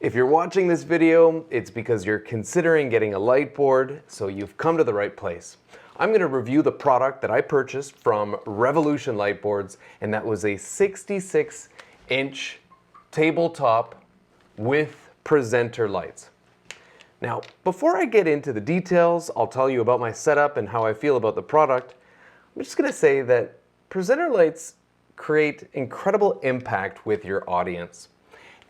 If you're watching this video, it's because you're considering getting a light board, so you've come to the right place. I'm going to review the product that I purchased from Revolution Lightboards, and that was a 66-inch tabletop with presenter lights. Now, before I get into the details, I'll tell you about my setup and how I feel about the product. I'm just going to say that presenter lights create incredible impact with your audience.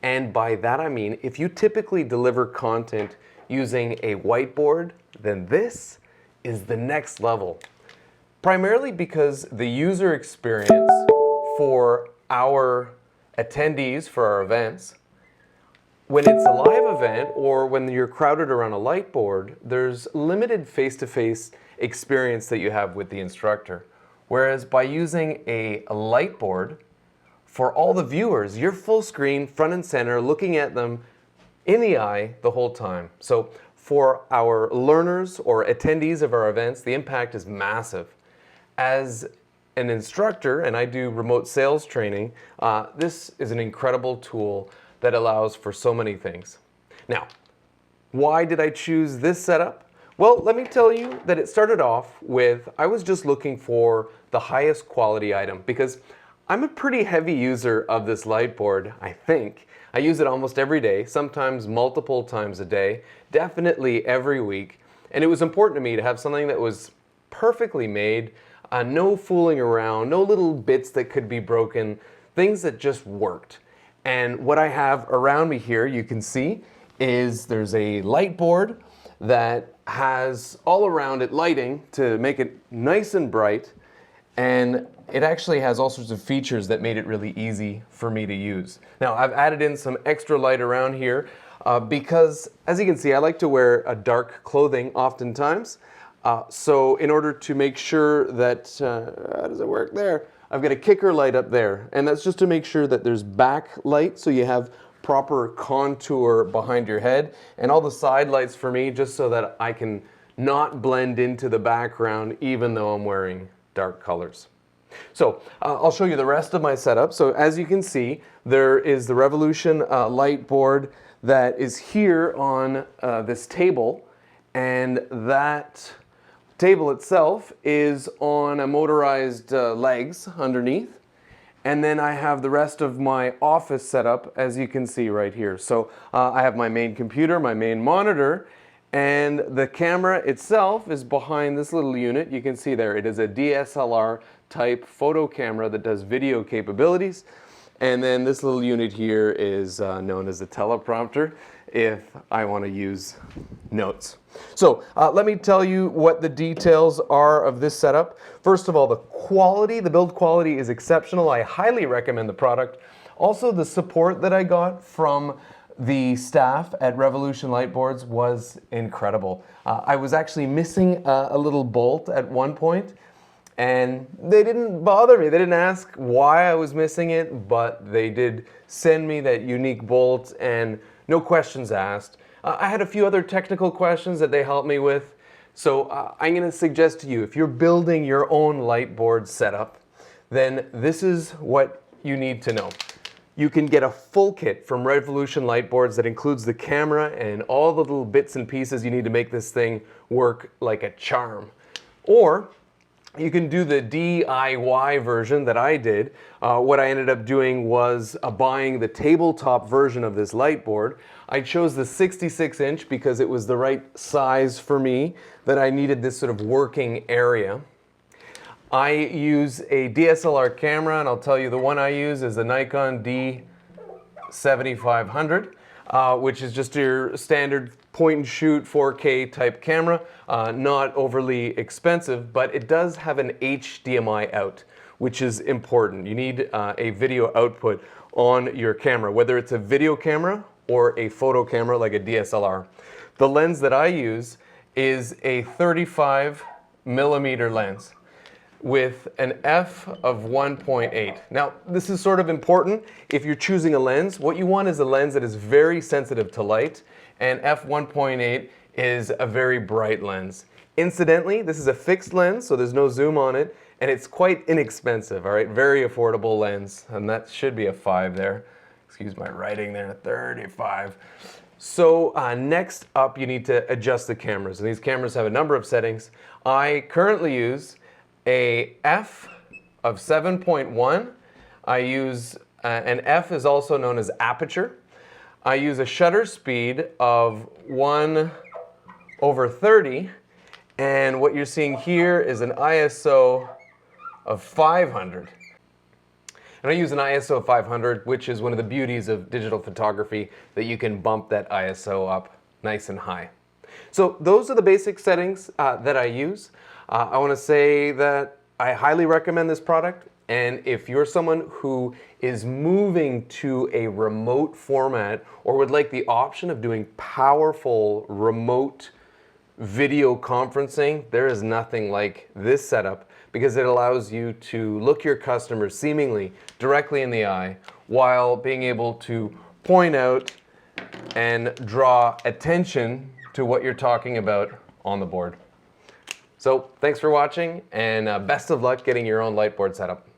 And by that I mean, if you typically deliver content using a whiteboard, then this is the next level. Primarily because the user experience for our attendees for our events, when it's a live event or when you're crowded around a light board, there's limited face-to-face experience that you have with the instructor. Whereas by using a light board, for all the viewers, you're full screen, front and center, looking at them in the eye the whole time. So for our learners or attendees of our events, the impact is massive. As an instructor, and I do remote sales training, this is an incredible tool that allows for so many things. Now, why did I choose this setup? Well, let me tell you that it started off with, I was just looking for the highest quality item because I'm a pretty heavy user of this light board, I think. I use it almost every day, sometimes multiple times a day, definitely every week. And it was important to me to have something that was perfectly made, no fooling around, no little bits that could be broken, things that just worked. And what I have around me here, you can see, is there's a light board that has all around it lighting to make it nice and bright. And it actually has all sorts of features that made it really easy for me to use. Now, I've added in some extra light around here because, as you can see, I like to wear a dark clothing oftentimes. So in order to make sure that, how does it work there? I've got a kicker light up there, and that's just to make sure that there's backlight, so you have proper contour behind your head, and all the side lights for me, just so that I can not blend into the background even though I'm wearing dark colors. So I'll show you the rest of my setup. So as you can see, there is the Revolution Lightboard that is here on this table, and that table itself is on a motorized legs underneath. And then I have the rest of my office setup, as you can see right here. So I have my main computer, my main monitor, and the camera itself is behind this little unit. You can see there, it is a DSLR type photo camera that does video capabilities. And then this little unit here is known as a teleprompter if I want to use notes. So let me tell you what the details are of this setup. First of all, the quality, the build quality is exceptional. I highly recommend the product. Also, the support that I got from the staff at Revolution Lightboards was incredible. I was actually missing a little bolt at one point, and they didn't bother me. They didn't ask why I was missing it, but they did send me that unique bolt, and no questions asked. I had a few other technical questions that they helped me with, so I'm going to suggest to you, if you're building your own lightboard setup, then this is what you need to know. You can get a full kit from Revolution Lightboards that includes the camera and all the little bits and pieces you need to make this thing work like a charm. Or you can do the DIY version that I did. What I ended up doing was buying the tabletop version of this light board. I chose the 66-inch because it was the right size for me, that I needed this sort of working area. I use a DSLR camera, and I'll tell you the one I use is the Nikon D7500, which is just your standard point and shoot 4K type camera, not overly expensive, but it does have an HDMI out, which is important. You need a video output on your camera, whether it's a video camera or a photo camera like a DSLR. The lens that I use is a 35mm lens with an f of 1.8. Now, this is sort of important. If you're choosing a lens, what you want is a lens that is very sensitive to light, and f1.8 is a very bright lens. Incidentally, this is a fixed lens, so there's no zoom on it, and it's quite inexpensive, all right? Very affordable lens, and that should be a 5 there. Excuse my writing there, 35. So next up, you need to adjust the cameras. And these cameras have a number of settings. I currently use a f of 7.1. I use, an f is also known as aperture. I use a shutter speed of 1/30. And what you're seeing here is an ISO of 500. And I use an ISO of 500, which is one of the beauties of digital photography, that you can bump that ISO up nice and high. So those are the basic settings that I use. I want to say that I highly recommend this product. And if you're someone who is moving to a remote format or would like the option of doing powerful remote video conferencing, there is nothing like this setup, because it allows you to look your customers seemingly directly in the eye while being able to point out and draw attention to what you're talking about on the board. So thanks for watching, and best of luck getting your own Lightboard setup.